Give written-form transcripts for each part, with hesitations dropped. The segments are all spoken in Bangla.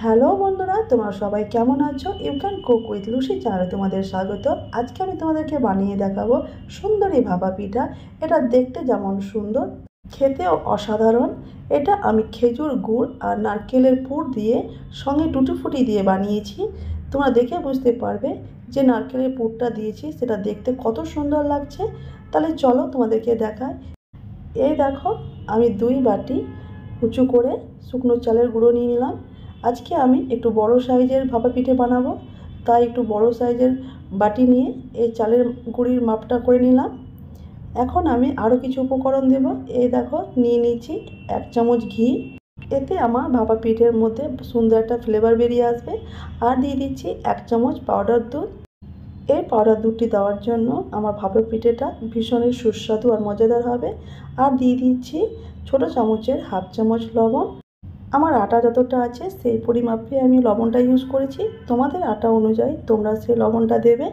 হ্যালো বন্ধুরা, তোমরা সবাই কেমন আছো? You can cook with Lucy চ্যানেলে তোমাদের স্বাগত। আজকে আমি তোমাদেরকে বানিয়ে দেখাবো সুন্দরী ভাপা পিঠা। এটা দেখতে যেমন সুন্দর, খেতেও অসাধারণ। এটা আমি খেজুর গুড় আর নারকেলের পুর দিয়ে সঙ্গে টুটি ফুটি দিয়ে বানিয়েছি। তোমরা দেখে বুঝতে পারবে যে নারকেলের পুরটা দিয়েছি সেটা দেখতে কত সুন্দর লাগছে। তাহলে চলো তোমাদেরকে দেখাই। এই দেখো, আমি 2 বাটি উঁচু করে শুকনো চালের গুঁড়ো নিয়ে নিলাম। আজকে আমি একটু বড় সাইজের ভাপা পিঠে বানাবো, তাই একটু বড় সাইজের বাটি নিয়ে এই চালের গুঁড়ির মাপটা করে নিলাম। এখন আমি আরও কিছু উপকরণ দেব। এই দেখো, নিয়ে নিচ্ছি 1 চামচ ঘি। এতে আমার ভাপা পিঠের মধ্যে সুন্দর একটা ফ্লেভার বেরিয়ে আসবে। আর দিয়ে দিচ্ছি 1 চামচ পাউডার দুধ। এই পাউডার দুধটি দেওয়ার জন্য আমার ভাপা পিঠেটা ভীষণই সুস্বাদু আর মজাদার হবে। আর দিয়ে দিচ্ছি ছোটো চামচের 1/2 চামচ লবণ। আমার আটা যতটা আছে সেই পরিমাপে আমি লবণটা ইউজ করেছি। তোমাদের আটা অনুযায়ী তোমরা সেই লবণটা দেবে।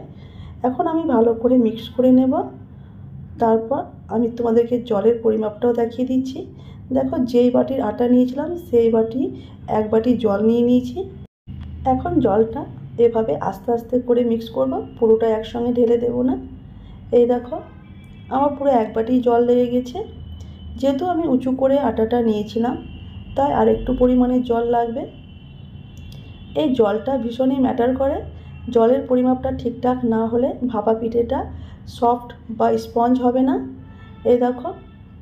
এখন আমি ভালো করে মিক্স করে নেব। তারপর আমি তোমাদেরকে জলের পরিমাপটাও দেখিয়ে দিচ্ছি। দেখো, যেই বাটির আটা নিয়েছিলাম সেই বাটি 1 বাটি জল নিয়ে নিয়েছি। এখন জলটা এভাবে আস্তে আস্তে করে মিক্স করব, পুরোটা একসঙ্গে ঢেলে দেব না। এই দেখো, আমার পুরো 1 বাটি জল লেগে গেছে। যেহেতু আমি উঁচু করে আটাটা নিয়েছিলাম তাই আর একটু পরিমাণে জল লাগবে। এই জলটা ভীষণই ম্যাটার করে। জলের পরিমাপটা ঠিকঠাক না হলে ভাপা পিঠেটা সফট বা স্পঞ্জ হবে না। এই দেখো,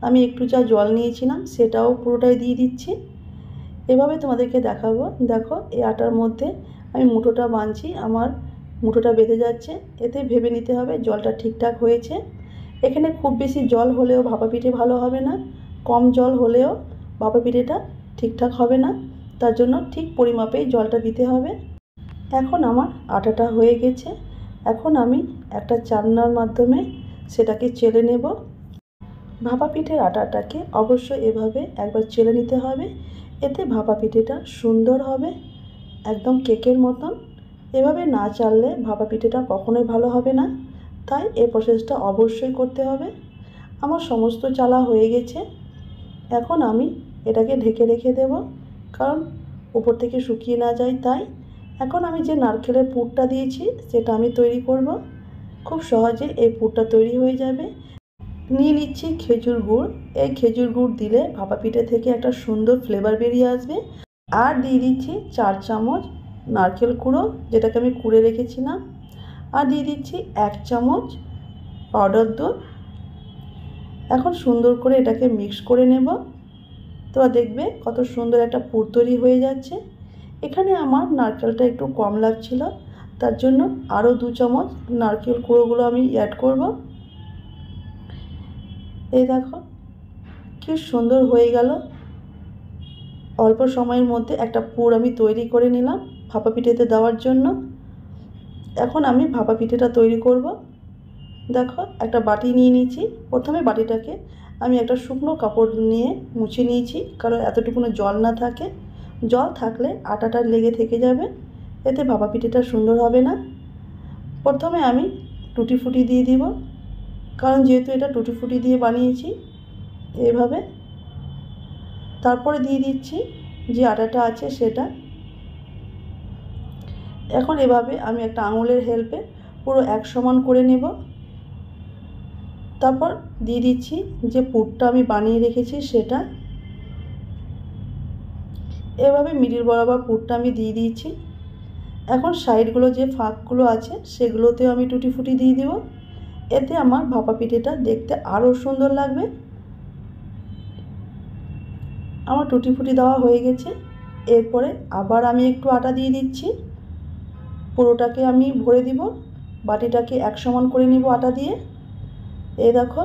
আমি একটু যা জল নিয়েছিলাম সেটাও পুরোটাই দিয়ে দিচ্ছি। এভাবে তোমাদেরকে দেখাবো। দেখো, এই আটার মধ্যে আমি মুঠোটা বাঁধছি, আমার মুঠোটা বেঁধে যাচ্ছে। এতে ভেবে নিতে হবে জলটা ঠিকঠাক হয়েছে। এখানে খুব বেশি জল হলেও ভাপা পিঠে ভালো হবে না, কম জল হলেও ভাপা পিঠেটা ঠিকঠাক হবে না। তার জন্য ঠিক পরিমাপেই জলটা দিতে হবে। এখন আমার আটাটা হয়ে গেছে। এখন আমি একটা চালনার মাধ্যমে সেটাকে চেলে নেব। ভাপা পিঠের আটাটাকে অবশ্যই এভাবে একবার চেলে নিতে হবে। এতে ভাপা পিঠেটা সুন্দর হবে, একদম কেকের মতন। এভাবে না চাললে ভাপা পিঠেটা কখনোই ভালো হবে না, তাই এই প্রসেসটা অবশ্যই করতে হবে। আমার সমস্ত চালা হয়ে গেছে। এখন আমি এটাকে ঢেকে রেখে দেব, কারণ উপর থেকে শুকিয়ে না যায় তাই। এখন আমি যে নারকেলের পুরটা দিয়েছি সেটা আমি তৈরি করব। খুব সহজে এই পুরটা তৈরি হয়ে যাবে। নিয়ে নিচ্ছি খেজুর গুড়। এই খেজুর গুড় দিলে ভাপা পিঠে থেকে একটা সুন্দর ফ্লেভার বেরিয়ে আসবে। আর দিয়ে দিচ্ছি 4 চামচ নারকেল কুড়ো, যেটাকে আমি কুড়ে রেখেছিলাম। আর দিয়ে দিচ্ছি 1 চামচ পাউডার দুধ। এখন সুন্দর করে এটাকে মিক্স করে নেব। তোমরা দেখবে কত সুন্দর একটা পুর তৈরি হয়ে যাচ্ছে। এখানে আমার নারকেলটা একটু কম লাগছিল, তার জন্য আরও 2 চামচ নারকেল কুড়োগুলো আমি অ্যাড করব। এই দেখো, কি সুন্দর হয়ে গেল। অল্প সময়ের মধ্যে একটা পুর আমি তৈরি করে নিলাম ভাপা পিঠেতে দেওয়ার জন্য। এখন আমি ভাপা পিঠেটা তৈরি করব। দেখো, একটা বাটি নিয়ে নিয়েছি। প্রথমে বাটিটাকে আমি একটা শুকনো কাপড় নিয়ে মুছে নিয়েছি, কারণ এতটুকুনো জল না থাকে। জল থাকলে আটাটা লেগে থেকে যাবে, এতে ভাপা পিঠেটা সুন্দর হবে না। প্রথমে আমি টুটি ফুটি দিয়ে দিব, কারণ যেহেতু এটা টুটি ফুটি দিয়ে বানিয়েছি। এইভাবে তারপরে দিয়ে দিচ্ছি যে আটাটা আছে সেটা। এখন এভাবে আমি একটা আঙুলের হেল্পে পুরো এক সমান করে নেব। তারপর দিয়ে দিচ্ছি যে পুরটা আমি বানিয়ে রেখেছি সেটা। এভাবে মিডিল বরাবর পুরটা আমি দিয়ে দিয়েছি। এখন সাইডগুলো যে ফাঁকগুলো আছে সেগুলোতেও আমি টুটি ফুটি দিয়ে দেব। এতে আমার ভাপা পিঠেটা দেখতে আরও সুন্দর লাগবে। আমার টুটি ফুটি দেওয়া হয়ে গেছে। এরপরে আবার আমি একটু আটা দিয়ে দিচ্ছি। পুরোটাকে আমি ভরে দিব, বাটিটাকে এক সমান করে নিব আটা দিয়ে। এই দেখো,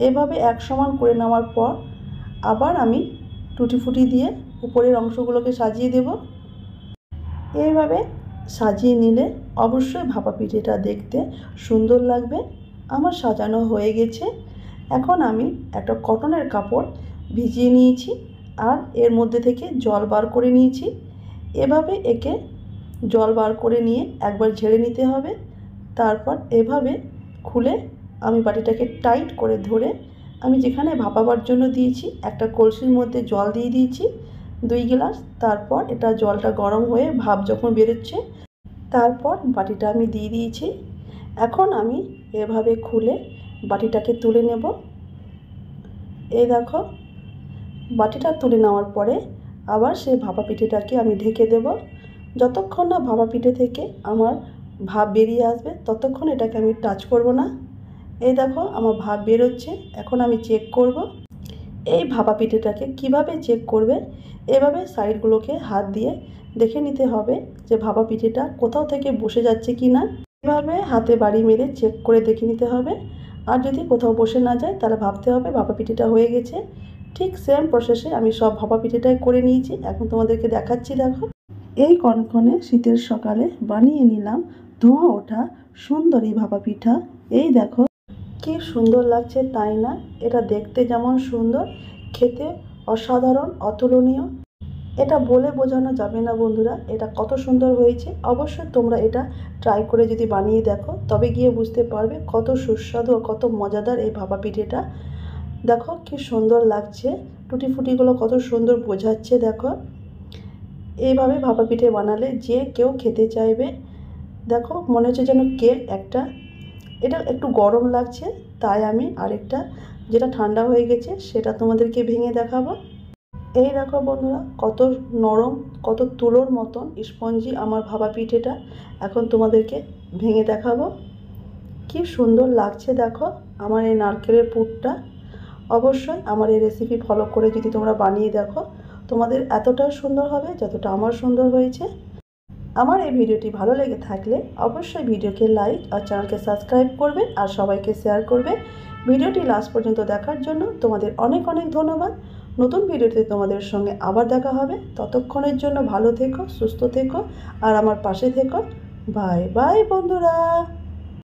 এভাবে এক সমান করে নেওয়ার পর আবার আমি টুটি ফুটি দিয়ে উপরের অংশগুলোকে সাজিয়ে দেব। এইভাবে সাজিয়ে নিলে অবশ্যই ভাপা পিঠেটা দেখতে সুন্দর লাগবে। আমার সাজানো হয়ে গেছে। এখন আমি একটা কটনের কাপড় ভিজিয়ে নিয়েছি আর এর মধ্যে থেকে জল বার করে নিয়েছি। এভাবে একে জল বার করে নিয়ে একবার ঝেড়ে নিতে হবে। তারপর এভাবে খুলে আমি বাটিটাকে টাইট করে ধরে আমি যেখানে ভাপাবার জন্য দিয়েছি একটা কলসির মধ্যে জল দিয়ে দিয়েছি। 2 গ্লাস। তারপর এটা জলটা গরম হয়ে ভাপ যখন বেরোচ্ছে, তারপর বাটিটা আমি দিয়ে দিয়েছি। এখন আমি এভাবে খুলে বাটিটাকে তুলে নেব। এই দেখো, বাটিটা তুলে নেওয়ার পরে আবার সেই ভাপা পিঠেটাকে আমি ঢেকে দেব। যতক্ষণ না ভাপা পিঠে থেকে আমার ভাপ বেরিয়ে আসবে ততক্ষণ এটাকে আমি টাচ করব না। এই দেখো, আমার ভাপ বেরোচ্ছে। এখন আমি চেক করব। এই ভাপা পিঠেটাকে কিভাবে চেক করবে, এভাবে সাইডগুলোকে হাত দিয়ে দেখে নিতে হবে যে ভাপা পিঠেটা কোথাও থেকে বসে যাচ্ছে কি না। এভাবে হাতে বাড়ি মেরে চেক করে দেখে নিতে হবে। আর যদি কোথাও বসে না যায় তাহলে ভাবতে হবে ভাপা পিঠেটা হয়ে গেছে। ঠিক সেম প্রসেসে আমি সব ভাপা পিঠেটাই করে নিয়েছি। এখন তোমাদেরকে দেখাচ্ছি। দেখো, এই কনকনে শীতের সকালে বানিয়ে নিলাম ধোঁয়া ওঠা সুন্দরী ভাপা পিঠা। এই দেখো কি সুন্দর লাগছে, তাই না? এটা দেখতে যেমন সুন্দর, খেতে অসাধারণ, অতুলনীয়। এটা বলে বোঝানো যাবে না বন্ধুরা, এটা কত সুন্দর হয়েছে। অবশ্যই তোমরা এটা ট্রাই করে যদি বানিয়ে দেখো তবে গিয়ে বুঝতে পারবে কত সুস্বাদু ও কত মজাদার এই ভাপা পিঠেটা। দেখো কি সুন্দর লাগছে, টুটি ফুটিগুলো কত সুন্দর বোঝাচ্ছে। দেখো, এইভাবে ভাপা পিঠে বানালে যে কেউ খেতে চাইবে। দেখো, মনে হচ্ছে যেন কেক একটা। এটা একটু গরম লাগছে, তাই আমি আরেকটা যেটা ঠান্ডা হয়ে গেছে সেটা তোমাদেরকে ভেঙে দেখাবো। এই দেখো বন্ধুরা, কত নরম, কত তুলোর মতন স্পঞ্জি আমার ভাপা পিঠেটা। এখন তোমাদেরকে ভেঙে দেখাবো। কি সুন্দর লাগছে দেখো আমার এই নারকেলের পুরটা। অবশ্যই আমার এই রেসিপি ফলো করে যদি তোমরা বানিয়ে দেখো, তোমাদের এতটাই সুন্দর হবে যতটা আমার সুন্দর হয়েছে। আমার এই ভিডিওটি ভালো লেগে থাকলে অবশ্যই ভিডিওকে লাইক আর চ্যানেলকে সাবস্ক্রাইব করবে আর সবাইকে শেয়ার করবে। ভিডিওটি লাস্ট পর্যন্ত দেখার জন্য তোমাদের অনেক অনেক ধন্যবাদ। নতুন ভিডিওতে তোমাদের সঙ্গে আবার দেখা হবে। ততক্ষণের জন্য ভালো থেকো, সুস্থ থেকো আর আমার পাশে থেকো। বাই বাই বন্ধুরা।